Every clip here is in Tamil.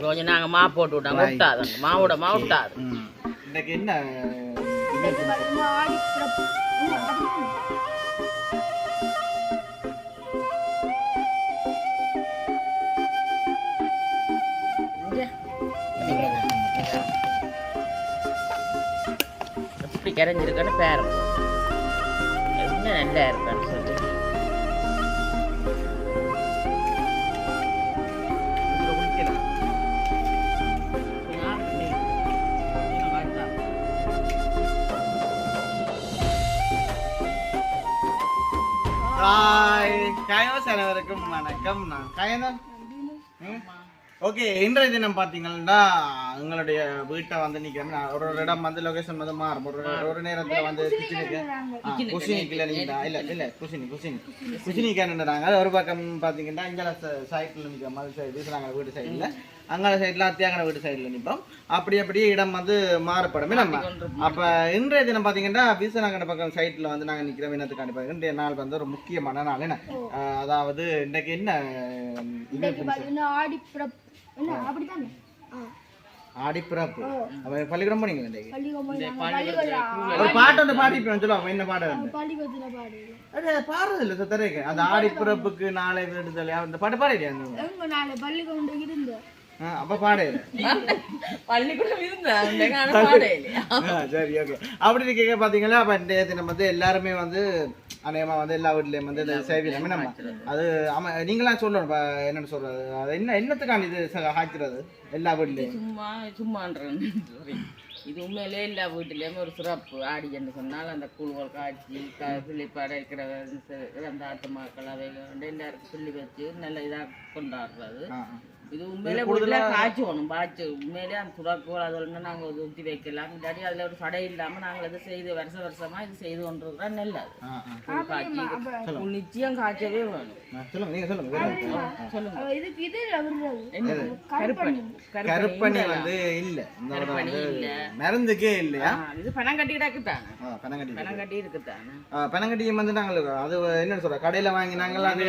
கொஞ்சம் நாங்க மா போட்டு விட்டோம் விட்டாதுங்க மாவோட மா விட்டாது இன்னைக்கு என்ன எப்படி கரைஞ்சிருக்குன்னு பேரம் என்ன நல்லா இருக்கான்னு சொல்லி அனைவருக்கும் வணக்கம். நான் கயனன். ஓகே, இன்றைய தினம் பார்த்தீங்கன்னா எங்களுடைய வீட்டை வந்து நிற்கிறேன். ஒரு இடம் வந்து லொகேஷன் வந்து மாறும். ஒரு நேரத்தில் வந்து குசினிக்குள்ள இல்லை குசினிக்கானுறாங்க. ஒரு பக்கம் பார்த்தீங்கன்னா இங்கே சைட்டில் நிற்கிற மாதிரி சைடு நாங்கள் வீட்டு சைடில், அங்கே சைடில் அத்தியாங்கன வீட்டு சைடில் நிற்போம். அப்படியே இடம் வந்து மாறுபடும். நம்ம அப்போ இன்றைய தினம் பார்த்தீங்கன்னா வீசநாங்கன பக்கம் சைட்டில் வந்து நாங்கள் நிற்கிறோம். என்னத்துக்காண்டி பார்த்தீங்கன்னா இன்றைய நாள் வந்து ஒரு முக்கியமான நாள். என்ன அதாவது இன்றைக்கு என்ன ஆடிப்பிறப்பு. பள்ளிக்கூடம் போனீங்களா? ஒரு பாட்டு வந்து பாடிப்பேன் சொல்லுவாங்க. என்ன பாடம் பாடுறது இல்லை சத்தரைக்கு. அந்த ஆடிப்பிறப்புக்கு நாளை விடுதலை அந்த பாட்டு பாடியா? அப்ப பாடையில சரி, ஓகே. அப்படி இருக்க பாத்தீங்களா, அப்ப இன்றைய தினம் வந்து எல்லாருமே வந்து அநேகமா வந்து எல்லா வீட்லயும் வந்து சேவியம் நம்ம அது நீங்களாம் சொல்லணும். என்னன்னு சொல்றது, அது என்னத்துக்கான இது காய்க்கிறது எல்லா வீட்லயும் சும்மான்றது இது உண்மையிலே எல்லா வீட்டிலேயுமே ஒரு சிறப்பு. ஆடி என்று சொன்னால் அந்த கூழ்கள் காய்ச்சி பிள்ளைப்பாட இருக்கிற அந்த ஆட்டு மக்கள் அவை எல்லாருக்கும் சொல்லி வச்சு நல்ல இதாக கொண்டாடுறது. இது உண்மையிலே வீட்டில் காய்ச்சணும். பாய்ச்சி உண்மையிலே அந்த சுறாக்கோள் அதெல்லாம் நாங்கள் ஊற்றி வைக்கலாம். இல்லாட்டி அதில் ஒரு சடை இல்லாமல் நாங்கள் இது செய்து வருஷமா இது செய்து கொண்டது தான் நல்லது. காய்ச்சி நிச்சயம் காய்ச்சவே வேணும். கருப்பணி வந்து இல்ல, மருந்துக்கே இல்லையா? இது பணம் கட்டி கிடக்குதானே, பணம் கட்டி இருக்குதானே. பணங்கட்டி வந்து நாங்கள் அது என்ன சொல்ற கடையில வாங்கி நாங்கள் அது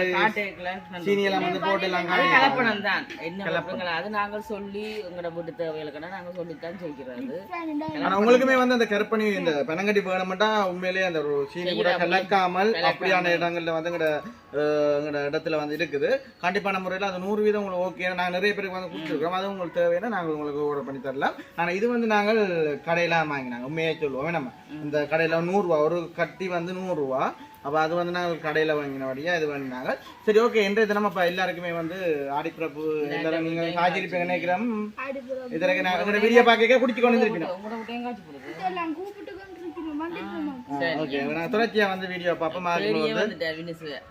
சீனியெல்லாம் வந்து போட்டு எல்லாம் கலப்பணம் தான். அது நாங்கள் சொல்லி உங்களோட வீட்டு தேவைகளுக்குன்னா நாங்கள் சொல்லித்தான் செய்கிறது. ஆனா உங்களுக்குமே வந்து அந்த கருப்பணி இந்த பனங்கட்டி வேணும்ட்டா உண்மையிலேயே அந்த ஒரு சீனி கூட கலக்காமல் அப்படியான இடங்கள்ல வந்து எங்களோட இடத்துல வந்து இருக்குது. கண்டிப்பான முறையில் அது 100% உங்களுக்கு ஓகே. நாங்கள் நிறைய பேருக்கு வந்து கொடுத்துருக்கோம். அது உங்களுக்கு தேவைன்னா நாங்கள் உங்களுக்கு ஆர்டர் பண்ணி தரலாம். ஆனால் இது வந்து நாங்கள் கடையில வாங்கினாங்க. உண்மையே சொல்லுவோம். நம்ம இந்த கடையில 100 ரூபா ஒரு கட்டி வந்து 100 ரூபா. அப்போ அது வந்து நாங்கள் கடையில் வாங்கினபடியாக இது வாங்கினாங்க. சரி, ஓகே. இன்றைய தினம் இப்போ எல்லாருக்குமே வந்து ஆடிப்பிறப்பு எல்லாரும் நீங்கள் காய்ச்சிருப்பீங்க நினைக்கிறோம். இதற்கு நான் வீடியோ பார்க்க குடிச்சு கொண்டு வந்துருப்பீங்க. ஓகே, நான் தொடர்ச்சியாக வந்து வீடியோ பார்ப்போம்.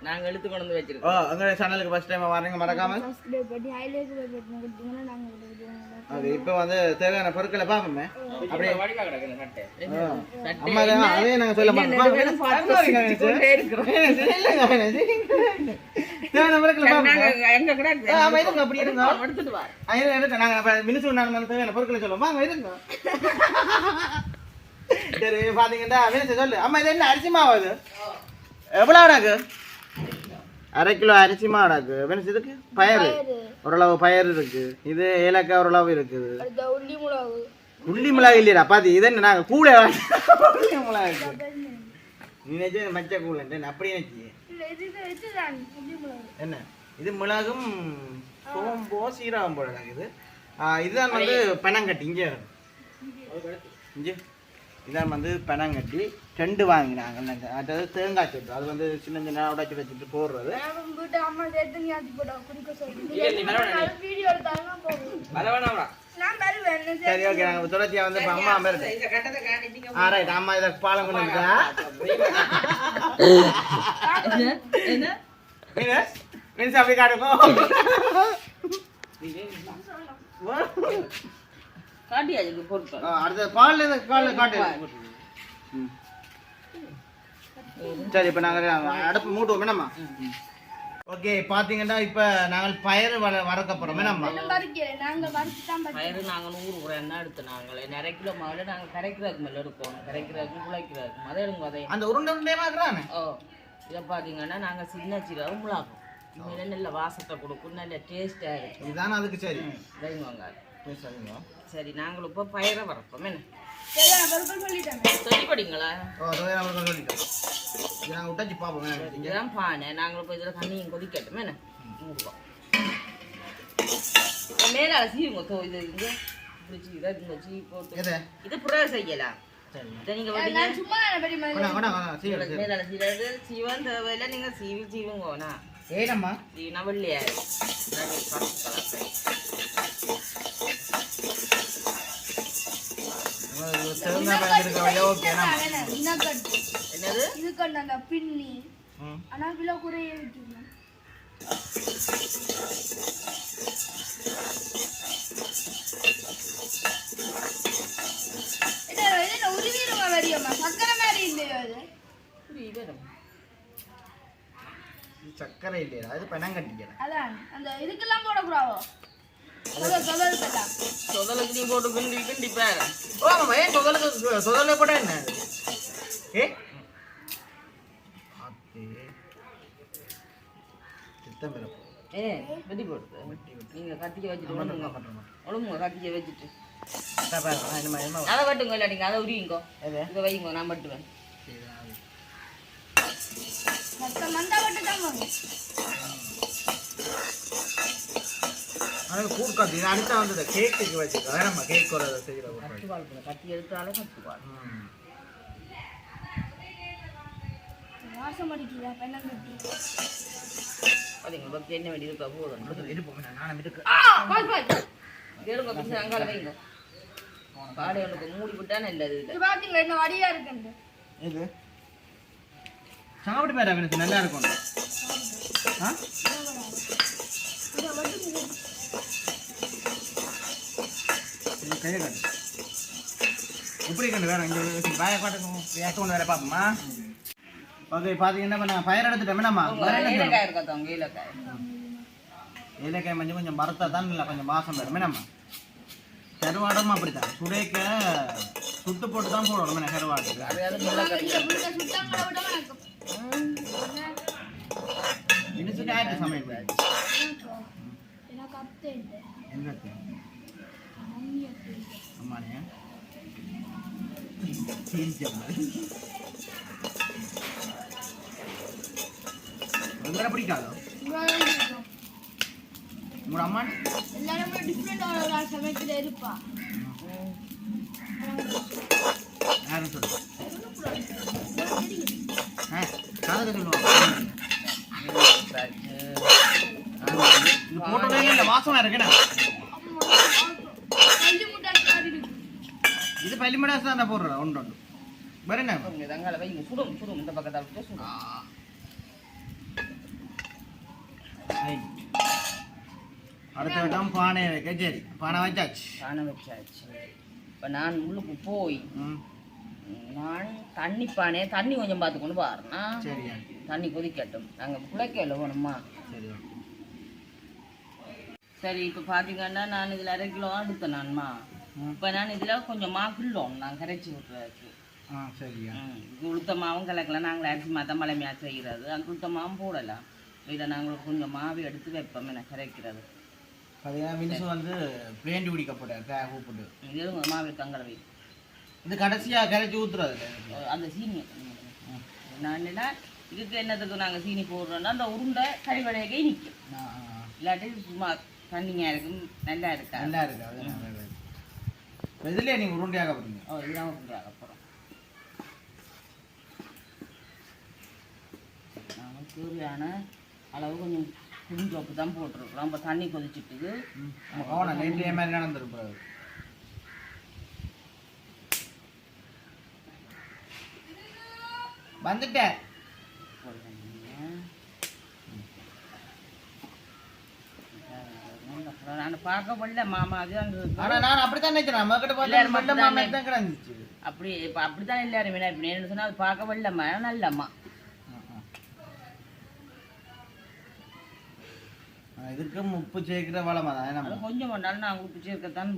நாங்கள் எடுத்து கொண்டு வந்து வச்சிருக்கோம். எங்கள் சேனலுக்கு ஃபர்ஸ்ட் டைம் வரீங்க மறக்காமல். அது இப்போ வந்து தேவையான பொருட்களை பார்ப்போமே. அப்படியே அம்மா அதே நாங்கள் சொல்ல மாட்டோம். தேவையான பொருட்களை அப்படி இருங்க. நாங்கள் மினிசு தேவையான பொருட்களை சொல்லுவோம். வாங்க இருங்க. சரி, பாத்தீங்கன்னா சொல்லு அம்மா, இது என்ன அரிசி மாவு? எவ்வளோ ஆடாக்கு? 1/2 கிலோ அரிசி மாடாக்கு. இதுக்கு பயறு ஓரளவு பயறு இருக்கு. இது ஏலக்காய் ஓரளவு இருக்குது. உள்ளி மிளகாய் இல்லையா பாத்தி? இது என்ன நாங்கள் கூட உள்ளி மிளகாய் நினைச்சு மச்ச கூழ் அப்படி நினைச்சி என்ன இது மிளகும் சோம்போ சீரகம் போல இருக்குது. இதுதான் வந்து பனங்கட்டி. இங்கே இதான் வந்து பனங்கட்டி 2 வாங்கினாங்க. அதாவது தேங்காய் சட்டு, அது வந்து சின்ன சின்ன உடைச்சி வச்சுட்டு போடுறது. சரி, ஓகே. நாங்கள் தொடர்ச்சியாக வந்து அம்மா ரைட் அம்மா இதை பாலம் கொண்டு மீன்ஸ் அப்படி காட்டுக்கும். அடுத்த பால் காட்டு. சரி, இப்போ நாங்கள் அடுப்பு மூட்டுவோம் என்னம்மா? ஓகே, பாத்தீங்கன்னா இப்ப நாங்கள் பயிர் வறக்கப்படுறோம். பயிர் நாங்க 100 கிராம் தான் எடுத்து நாங்களே 1/2 கிலோ மாவுல நாங்க கரைக்கிறதுக்கு மேல எடுப்போம். கரைக்கிறதுக்கு குழைக்கிறதுக்கு அதை எடுங்க. அதை அந்த உருண்டை உருண்டையா இருக்கிறானே. இதை பாத்தீங்கன்னா நாங்க சின்ன சீரகம் மிளகும் உண்மையிலே நல்ல வாசத்தை கொடுக்கும், நல்ல டேஸ்ட்டாக இருக்கும். இதுதானே அதுக்கு சரி. வைங்க சரிங்க. சரி, நாங்களும் இப்போ பயிரை வளர்ப்போம். என்ன சொல்லிட்டேன் சொல்லிப்படிங்களா? சொல்லிட்டோம். இது நாங்கள் விட்டாச்சு பார்ப்போம். இதுதான் பானை. நாங்களும் இப்போ இதில் தண்ணியும் கொதிக்கட்டும். என்ன மூடுவோம். மேலே சீவுங்க. இது இங்கே இப்படி இதை இந்த சீ போட்டு இது புற செய்யலாம். இதை நீங்கள் மேலே சீவது சீவன் தேவையில்லை. நீங்கள் சீவுங்கண்ணா. ஏனம்மா சீவினா வெள்ளையாரு என்னது இதுக்கு அந்த பின்னி ஆனா கிலோ குறைய விட்டுருந்தேன். உருவிடுமா வரியம்மா சக்கரை மாதிரி இல்லையோ அது சக்கரை இல்லையா? அது பெனங்கட்டிக்கிறேன். அதான் அந்த இதுக்கெல்லாம் போடக்கூடாதோ? சொதலுக்கு நீ போட்டு கிண்டி கிண்டி பேர சொதல போட என்ன வெட்டி போட்டு நீங்க கத்திக்க வச்சுட்டு ஒழுங்குங்க கத்திக்க வச்சுட்டு அதை வெட்டுங்க. இல்லாட்டிங்க அதை உரியுங்கோ. இதை வைங்க, நான் வெட்டுவேன். கூர்காத்தி அடுத்த வந்து கேக்குக்கு வச்சுக்க வேணாமா? கேக் ஒரு செய்யற கத்தி எடுத்தாலும் கத்துவாள். வாசம் அடிக்குதா பெண்ணங்கட்டி? அதுங்க பக்தி என்ன வேண்டி இருக்கா போதும். இருப்போம். நானும் இருக்கு. கேளுங்க பிடிச்சி அங்கால வைங்க. பாடி ஒன்றுக்கு மூடி விட்டானே இல்லை. இது பாத்தீங்களா என்ன வடியா இருக்கு? இது சாப்பிட்டு பேரா எனக்கு நல்லா இருக்கும். கையை காட்டு எப்படி கண்டு வேற இங்கே பாய காட்டு கொண்டு வர பார்ப்போமா? ஓகே, பார்த்தீங்கன்னா இப்போ நான் பயிர் எடுத்துட்டேன். என்னம்மா ஏலக்காய் இருக்கட்டும். ஏலக்காய் மஞ்சள் கொஞ்சம் மரத்தா தான் இல்லை, கொஞ்சம் வாசம் வரும். என்னம்மா கருவாடமும் அப்படித்தான் சுடைக்க சுட்டு போட்டு தான் போடணும். என்ன கருவாடு இனிச்சுட்டு ஆயிட்டு சமையல் அம்மானே உங்களை பிடிக்காதோ உங்களோட அம்மா? எல்லாரும் டிஃப்ரெண்டா சமைக்கிற இருப்பா. யாரும் சொல்லுங்க. கதை சொல்லுவாங்க. போட்டோட இந்த வாசமா இருக்குண்ணா. இது பள்ளிமடாசு தான் போடுறேன். ஒன்று ஒன்று வேற என்ன தங்கால வைங்க. சுடும் சுடும் இந்த பக்கத்தால் விட்டு சுடும். அடுத்த விடம் பானை வைக்க. சரி, பானை வச்சாச்சு. பானை வச்சாச்சு. இப்போ நான் உள்ளுக்கு போய் நான் தண்ணி பானையை தண்ணி கொஞ்சம் பார்த்து கொண்டு பாருண்ணா. சரியா? தண்ணி கொதிக்கட்டும். நாங்கள் குழைக்கல வேணுமா? சரி சரி. இப்போ பார்த்தீங்கன்னா நான் இதில் 1/2 கிலோ எடுத்தேன் நான்மா. இப்போ நான் இதில் கொஞ்சம் கிள்ளோம் நான் கரைச்சி விட்டுறதுக்கு. சரியா? உளுத்த மாவும் கலக்கலாம். நாங்கள் அரிசி மாற்ற மலைமையாக செய்கிறது. அந்த உளுத்த மாவும் போடலாம். இதில் நாங்கள் கொஞ்சம் மாவு எடுத்து வைப்போம். என்ன கரைக்கிறது பார்த்தீங்கன்னா மினிசு வந்து பிளேண்டி குடிக்கப்பட்ட கூப்பிட்டு இது மாவு தங்களை வை. இது கடைசியாக கரைச்சி ஊற்றுறது அந்த சீனி. நான் என்னன்னா இதுக்கு என்னத்துக்கு நாங்கள் சீனி போடுறோன்னா அந்த உருண்டை கறிவடையை நிற்கும். இல்லாட்டி சும்மா தண்ணியாக இருக்கும். நல்லா இருக்கா? நல்லா இருக்கா? இதுலேயே நீங்கள் உருண்டையாக போகிறீங்க? இதுதான் உருண்டையாக போகிறோம். நாங்கள் தேவையான அளவு கொஞ்சம் குஞ்சோப்பு தான் போட்டிருக்கிறோம். இப்போ தண்ணி கொதிச்சுட்டுது. கவனம் நைட்லேயே மாதிரி நடந்துருப்பாரு. வந்துட்டேன். நான் பார்க்க முடியல மாமா. அது நான் அப்படித்தான் நினைக்கிறேன். மாமா தான் கிடந்துச்சு. அப்படி இப்போ அப்படித்தான் எல்லாருமே இப்போ என்ன சொன்னால் அது பார்க்க முடியலம்மா. நல்லம்மா இதுக்கு உப்பு சேர்க்கிற வளமா தான் கொஞ்சம் பண்ணாலும் நாங்கள் உப்பு சேர்க்கத்தான்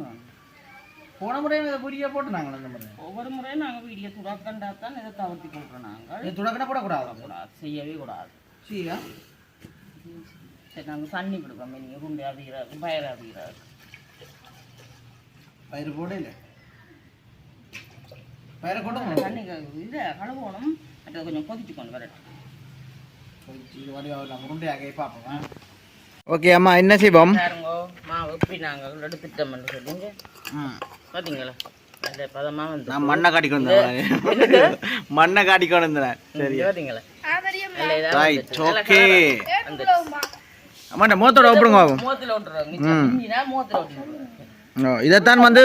போன முறையும் புரிய போட்டு நாங்கள் அந்த முறை ஒவ்வொரு முறையும் நாங்கள் வீடியோ துடக்கண்டா தான் இதை தவிர்த்து கொடுக்குறோம். நாங்கள் துடக்கண்டா போடக்கூடாது. செய்யவே கூடாது. சரியா? சரி நாங்கள் தண்ணி கொடுப்போம் நீங்கள் உருண்டை அவிகிறாரு பயிர் அவிகிறாரு பயிர் போடல பயிரை கொண்டு தண்ணி இதை கழுவணும் மற்ற கொஞ்சம் கொதிச்சு கொண்டு வரட்டும் உருண்டையாக பார்ப்போம். ஓகே அம்மா என்ன செய்வோம் பாருங்கோ மாவு எப்படி நாங்கள் எடுத்துட்டோம்னு சொல்லுங்க பார்த்தீங்களா நல்ல பதமாக வந்து நான் மண்ணை காட்டி கொண்டு வந்தேன் மண்ணை காட்டி கொண்டு வந்தேன் சரி பார்த்தீங்களா ரைட் ஓகே அம்மா மூத்தோட ஒப்புடுங்க ஆகும் மூத்தில் விட்டுருவாங்க மூத்தில் விட்டுருவாங்க இதைத்தான் வந்து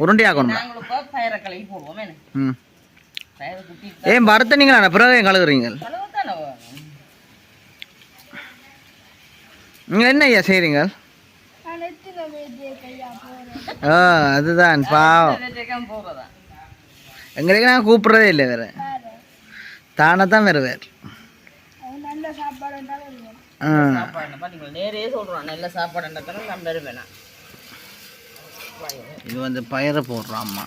உருண்டையாகணும் நாங்கள் இப்போ பயிரை கழுவி போடுவோம் ம் பயிரை குட்டி ஏன் வறுத்தனீங்களா பிறகு கழுகுறீங்க கழுவத்தானே நீங்கள் என்ன ஐயா செய்கிறீங்க அதுதான் பாவம் போகிறதா எங்களுக்கு நான் கூப்பிட்றதே இல்லை வேறு தானே தான் வேறு வேறு சாப்பாடு பார்த்தீங்களா நேரே சொல்கிறோம் நல்ல சாப்பாடுன்றதால நம்ம வேணாம் இது வந்து பயிரை போடுறோம் அம்மா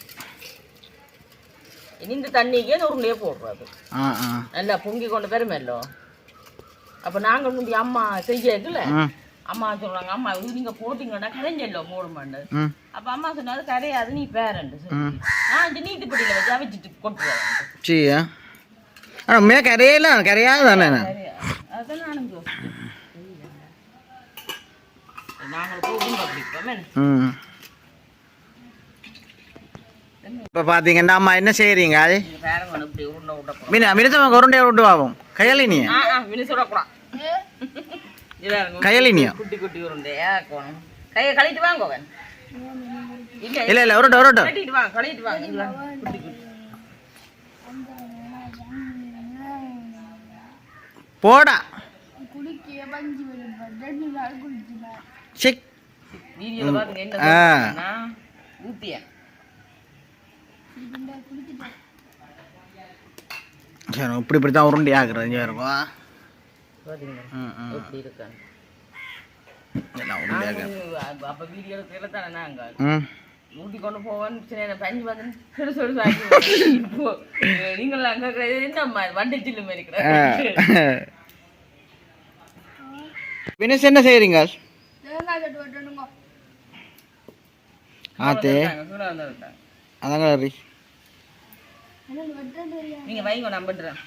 இந்த தண்ணிக்கே உருண்டையே போடுறது நல்லா பொங்கி கொண்டு பெருமைல்லோ அப்போ நாங்கள் முந்தி அம்மா செய்யல அம்மா சொல்கிறாங்க அம்மா இது நீங்கள் போட்டிங்கன்னா கரைஞ்சல்லோ போடுமாண்டு அப்போ அம்மா சொன்னாது கரையாது நீ பேரண்டு நான் நீட்டுப்படியில் வச்சு அவிச்சிட்டு கொட்டுவேன் சரியா ஆனால் உண்மையாக கரையலாம் கரையாது தானே அதுதான் நானும் யோசிச்சேன் நாங்கள் போகும் அப்படிப்போமே இப்போ பார்த்தீங்கன்னா அம்மா என்ன செய்கிறீங்க அது பேரங்க இப்படி உருண்டை விட்டப்போ மினிசம் உருண்டையை விட்டு ஆகும் கையாளினியா வினிசுடக்கூடாது கையாளினியா குட்டி குட்டி உருண்டையா இருக்கணும் கையை கழிட்டு வாங்கோவன் இல்லை இல்லை உருட்டை உருட்டை கழிட்டு வாங்க கழிட்டு வாங்க இது குட்டி குட்டி போடா சிக் வீடியோவில் பாருங்க என்ன ஊத்தியா சரி இப்படி தான் உருண்டி ஆகுறது இருக்கும் எப்படி இருக்காங்க அப்போ வீடியோ எடுக்கிறத தானே நாங்கள் ஊட்டி கொண்டு போவோம் சின்ன பஞ்சு வந்து சொல்லி நீங்கள் அங்கே என்ன வண்டி சில்லு மாதிரி இருக்கிற வினேஷ் என்ன செய்கிறீங்க ஆத்தே அதாங்க நீங்கள் வைங்க நான் பண்ணுறேன்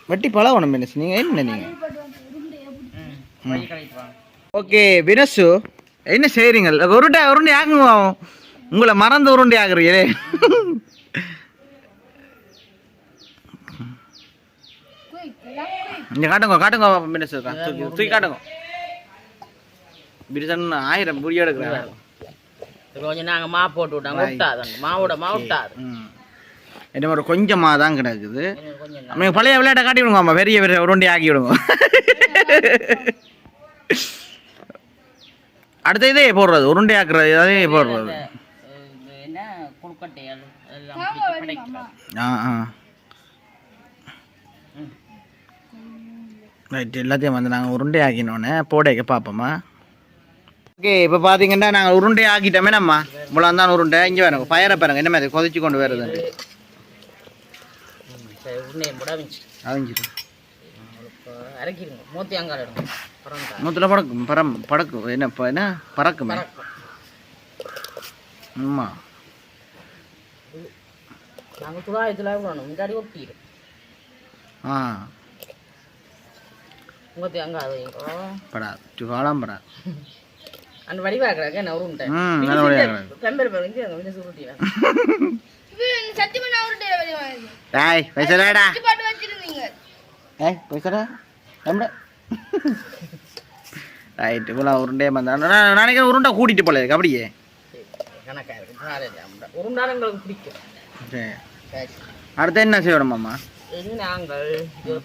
வெட்டி பழகணும் வினேஷ் நீங்கள் என்ன நீங்கள் வழி கழிட்டு வாங்க ஓகே வினசு என்ன செய்கிறீங்க உருண்டை ஆகுங்க உங்களை மறந்து உருண்டை ஆகுறீங்களே இங்கே காட்டுங்க வினசு தூக்கி காட்டுங்க பிரிசன் 1000 புரிய எடுக்கிறேன் கொஞ்சம் நாங்கள் மா போட்டு விட்டாங்க விட்டாது மாவோட விட்டாது என்ன ஒரு கொஞ்சமாக தான் கிடக்குது நீங்கள் பழைய விளையாட்டை காட்டி விடுங்க அம்மா பெரிய பெரிய உருண்டை ஆக்கி விடுங்க அடுத்த இதே போடுறது உருண்டை ஆக்குறது அதே போடுறது என்ன கொழுக்கட்டையால் ரைட் எல்லாத்தையும் வந்து நாங்கள் உருண்டை ஆக்கினோன்னே போடைக்க பார்ப்போம்மா ஓகே இப்போ பார்த்தீங்கன்னா நாங்கள் உருண்டை ஆக்கிட்டோமே நம்ம இவ்வளோ தான் உருண்டை இங்கே வேணும் பயிரை பாருங்க என்ன மாதிரி கொதிச்சு கொண்டு வருது அவிஞ்சிடும் அரைக்கிடுங்க மூத்தியாங்கால் எடுங்க மூத்தில் பறக்கும் என்ன பறக்குமே ஆமாம் நாங்கள் துளாயத்தில் விடணும் முன்னாடி ஒட்டிடும் மூத்தியாங்கால் படாது காலம் படாது அந்த வடிவாக்குறாங்க என்ன உருண்டை பெம்பர் பாருங்க அங்கே கொஞ்சம் சுருட்டிடுவேன் ரைட் இவ்வளோ உருண்டையே வந்தேன் நினைக்கிறேன் உருண்டை கூட்டிட்டு போல இருக்கு அப்படியே கணக்காக இருக்கு உருண்டான எங்களுக்கு பிடிக்கும் அடுத்து என்ன செய்யணும் அம்மா நாங்கள்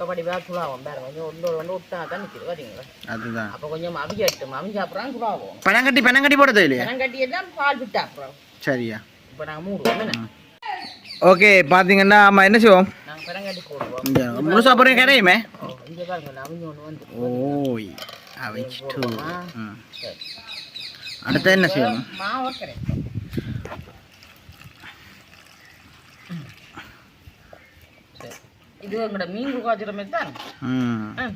வடிவா சுழாவோம் பாருங்க கொஞ்சம் ஒன்று விட்டா தான் நிற்கிது பார்த்தீங்களா அதுதான் அப்போ கொஞ்சம் அவிக்கட்டும் அவிஞ்ச அப்புறம் சுழாவோம் பெனங்கட்டி போட இல்லையா பெனங்கட்டி எல்லாம் பால் விட்டா அப்புறம் சரியா இப்போ நாங்கள் மூடுவோம் ஓகே பார்த்தீங்கன்னா ஆமாம் என்ன செய்வோம் நாங்கள் பெனங்கட்டி போடுவோம் முழுசா போகிறேன் கரையுமே இங்கே பாருங்க அவிஞ்ச ஒன்று வந்து ஓய் அவிச்சிட்டு அடுத்து என்ன செய்வோம் மாவு கரைக்கும் இது எங்களோட மீன் காய்ச்சிற மாதிரி தான்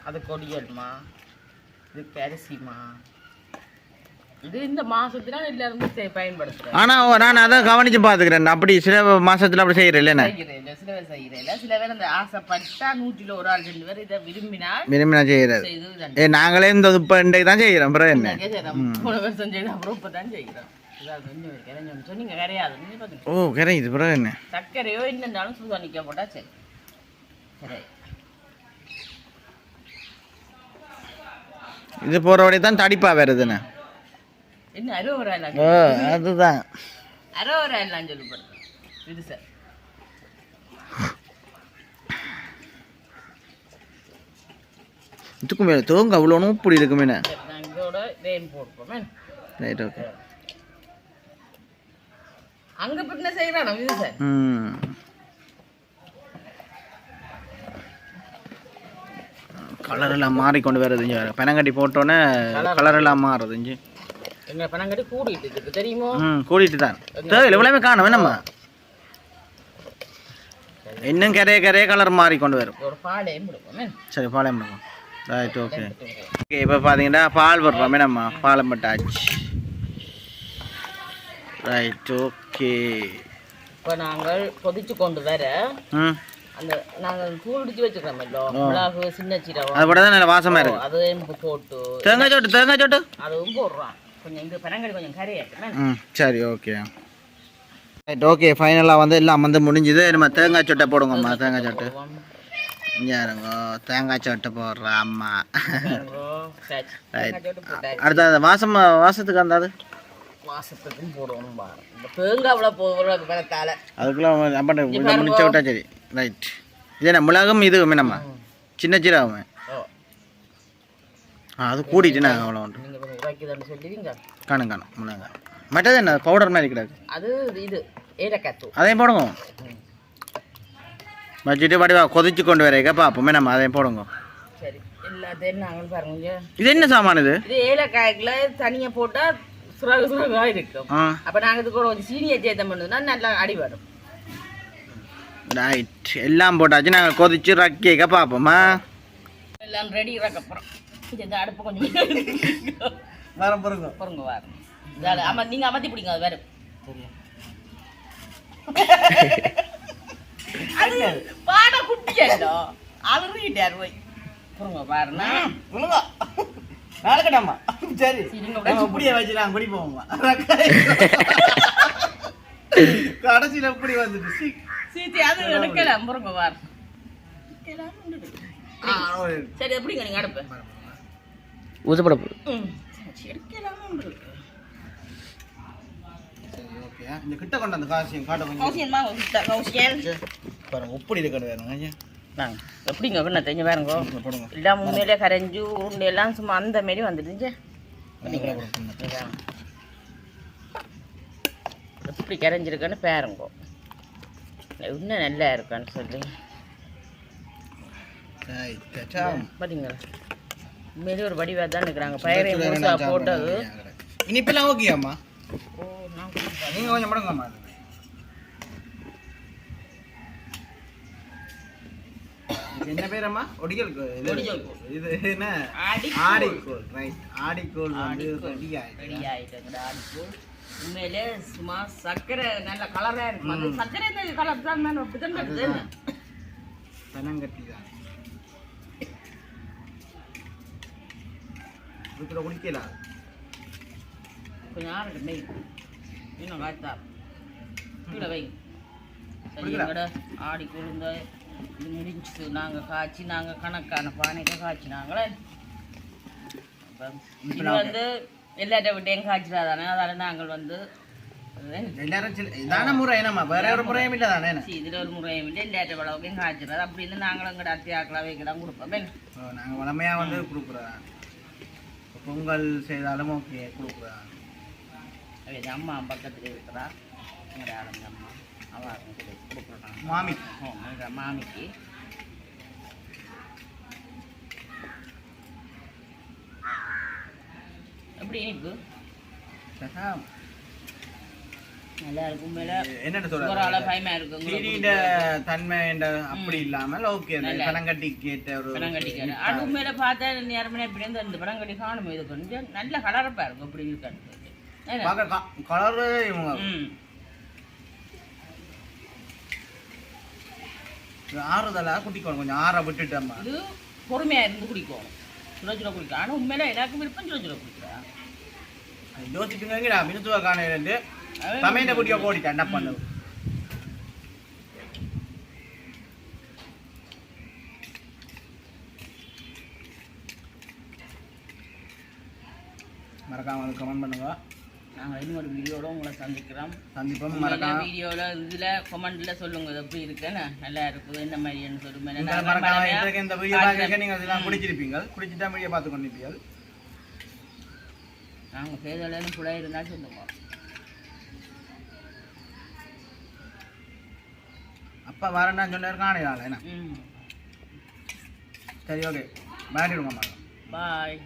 அது கொடியல்மா, இது அரிசிமா. இது இந்த மாசத்துல எல்லாரும் பயன்படுத்துறேன். ஆனா நான் அதான் கவனிச்சு பாத்துக்கிறேன். அப்படி சில மாசத்துல அப்படி செய்யறேன் இல்ல, சில பேர் செய்யறேன், சில பேர் அந்த ஆசைப்பட்டா 100 ஒரு ஆள் 2 பேர் இதை விரும்பினா செய்யறது. நாங்களே இந்த இப்ப இன்றைக்கு தான் செய்யறோம். அப்புறம் என்ன போன வருஷம் செய்யணும், அப்புறம் இப்பதான் செய்யறோம். சொன்னீங்க கரையாது. ஓ கரையுது. அப்புறம் என்ன சர்க்கரையோ இல்லைன்னாலும் சுதானிக்க போட்டா சரி. சரி, இது போறபடி தான் தடிப்பா வருதுன்னு. என்ன அரோவரா இல்லை? அதுதான் அரோவரா இல்லைன்னு சொல்லப்படுது. இது சார் இதுக்கு மேலே தோங்க அவ்வளோ இப்படி இருக்குமே. நான் இதோட வேன் போட்டுப்போமே. Right, okay. அங்கே பின்ன செய்கிறானோ இது சார். கலர் எல்லாம் மாறிக்கொண்டு வருது. பனங்கட்டி போட்டோன்னே கலர் எல்லாம் மாறுது. எங்க பனங்கட்டி கூடிட்டு இருக்கு தெரியுமோ? கூடிட்டு தான் தேவையில்லை, இவ்வளவுமே காணும். என்னம்மா இன்னும் கரைய கலர் மாறிக்கொண்டு வரும். ஒரு பாலையும் கொடுப்போமே. சரி, பாலையும் கொடுப்போம். Right, okay. ஓகே, இப்போ பார்த்தீங்கன்னா பால் போடுறோம். என்னம்மா பாலை பட்டாச்சு. Right, okay. இப்போ நாங்கள் கொதிச்சு கொண்டு வர அந்த நாங்கள் தூள் பிடிச்சி வச்சுக்கிறோமല്ലോ, மிளகு, சின்ன சீரகம், அது கூட தான் நல்ல வாசமாக இருக்கு. அதையும் போட்டு தேங்காய் சோட்டு அதுவும் போடுறோம். கொஞ்சம் இந்த பனங்கடி கொஞ்சம் கரையாட்டு. சரி, ஓகே. Right, okay. ஃபைனலாக வந்து எல்லாம் வந்து முடிஞ்சுது. நம்ம தேங்காய் சோட்டை போடுங்கம்மா. தேங்காய் சோட்டு இங்கோ தேங்காய் சோட்டை போடுறா அம்மா. அடுத்த அந்த வாசத்துக்கு அந்த மாசத்துக்கும் போடுவோம். தேங்காய் அவ்வளோ போடுற பழத்தால அதுக்குள்ள அப்படி முடிச்ச விட்டா சரி. ரைட், இது என்ன மிளகும் இது என்னம்மா சின்ன சீரகமே. அது கூட்டிட்டுனா அவ்வளோ உண்டு. காணும் மிளகா. மற்றது என்ன பவுடர் மாதிரி கிடையாது. அது இது ஏலக்காய் தூள், அதையும் போடுங்க. வச்சுட்டு வடிவா கொதிச்சு கொண்டு வரைக்க பார்ப்போமே. நம்ம அதையும் போடுங்க. சரி, எல்லாத்தையும் நாங்கள் பாருங்க. இது என்ன சாமான் இது? இது ஏலக்காய்க்குள்ள தனியாக போட்டால் சுரகாக இருக்கும். அப்போ நாங்கள் இது கூட கொஞ்சம் சீனியை சேர்த்தம் பண்ணுதுன்னா நல்லா அடி வரும். ரைட், எல்லாம் போட்டாச்சு. நாங்கள் கொதிச்சு ரக்கிக்க பார்ப்போமா. எல்லாம் ரெடி அப்புறம் இந்த அடுப்பு கொஞ்சம் வரம் பொறுங்க வரும். ஆமாம், நீங்கள் அமர்த்தி பிடிங்க. அது வரும். அது பாட குட்டியோ அழுகிட்டார் போய் பொறுங்க பாருண்ணா. நாளைக்கட்டாமா. சரி, இப்படியே வச்சு நாங்கள் குடி போவோம்மா. கடைசியில் எப்படி வந்துட்டு சீச்சி அது எடுக்கலாம். பொறுங்க பாரு. சரி, எப்படிங்க நீங்கள் அடுப்பு ஊசப்பட எடுக்கலாமா? இந்த கிட்ட கொண்டு அந்த காசியம் காட்ட கௌசியன்மா கௌசியன் பாருங்க உப்படி இருக்கிறது வேணுங்க. நாங்கள் எப்படிங்க என்ன தெரிஞ்சு வேறுங்கோ போடுங்க. எல்லாம் முன்னையிலே கரைஞ்சு உருண்டையெல்லாம் சும்மா அந்த மாரி வந்துடுச்சு. எப்படி கரைஞ்சிருக்குன்னு பேருங்கோ, இன்னும் நல்லா இருக்கான்னு சொல்லி பார்த்தீங்களா. உண்மையிலே ஒரு வடிவாக தான் இருக்கிறாங்க. பயிரை முழுசா போட்டது இனிப்பெல்லாம் ஓகேம்மா. ஓ, நான் நீங்கள் கொஞ்சம் முடங்கம்மா. என்ன பேரம்மா? ஒடிகல் இது என்ன? ஆடிக்கோல். ரைட், ஆடிக்கோல் வந்து ரெடி ஆகிட்டு. ஆடிக்கோல் உண்மையிலே சும்மா சர்க்கரை நல்ல கலராக இருக்கும். அது சர்க்கரை இந்த கலர் தான் நான் அப்படி தான் இருக்குது. பனங்கட்டி தான் இதுக்குள்ள குடிக்கலாம். கொஞ்சம் ஆறட்டும் நெய் இன்னும் காய்த்தா கீழே வை. சரி, எங்கட ஆடி கொழுந்த இது முடிஞ்சிட்டு நாங்கள் காய்ச்சி நாங்கள் கணக்கான பானைக்கு காய்ச்சினாங்களே. இது வந்து எல்லாட்ட விட்டையும் காய்ச்சிடா தானே. அதால் நாங்கள் வந்து எல்லாரும் முறை என்னம்மா வேற ஒரு முறையும் இல்லை தானே. இதில் ஒரு முறையும் இல்லை, எல்லாட்ட வளவுக்கையும் காய்ச்சிடாது. அப்படின்னு நாங்களும் எங்கட அத்தி ஆக்கெல்லாம் வைக்கலாம் கொடுப்போம். நாங்கள் வளமையாக வந்து கொடுக்குறோம். பொங்கல் செய்தாலும் ஓகே கொடுக்குறோம். அம்மா பக்கத்தில் இருக்கிறா எங்கள் ஆளுங்க அம்மா அவள் கொடுக்குறோம். மாமி மாமிக்கு எப்படி இனிப்பு நல்லா இருக்கும் மேல என்னன்னு ஒரு சொல்றாங்க ஆளா பயமா இருக்கும் சீனியோட தன்மை அப்படி இல்லாமல் ஓகே அந்த பனங்கட்டி கேட்ட ஒரு பனங்கட்டிக்காரு அது மேல பார்த்தா நேரமே இப்படி இந்த பனங்கட்டி காணும் இது கொஞ்சம் நல்ல கலரப்பா இருக்கும் அப்படி இருக்காது பார்க்க கலரு இவங்க ஆறுதலா குட்டிக்கணும் கொஞ்சம் ஆற விட்டுட்டோம்மா இது பொறுமையா இருந்து குடிக்கணும் சுட சுட குடிக்கும் ஆனா உண்மையில எல்லாருக்கும் விருப்பம் சுட சுட குடிக்கிறா யோசிச்சுங்க மினுத்துவ காணையிலேருந்து சமையல குட்டியா போடிட்டேன் என்ன பண்ணு மறக்காம கமெண்ட் பண்ணுங்க நாங்கள் இன்னொரு வீடியோட உங்களை சந்திப்போம் மறக்காம வீடியோல இதுல கமெண்ட்ல சொல்லுங்க இது எப்படி இருக்குன்னு நல்லா இருக்குது என்ன மாதிரின்னு சொல்லுங்க மறக்காம இந்த வீடியோ பார்க்க நீங்க இதெல்லாம் குடிச்சிருப்பீங்க குடிச்சிட்டா வீடியோ பார்த்து கொண்டிருப்பீங்க நாங்கள் செய்தலன்னு கூட இருந்தா சொல்லுங்க அப்பா வரேன்னா சொன்னார் காணையால என்ன சரி ஓகே பாய் பாய்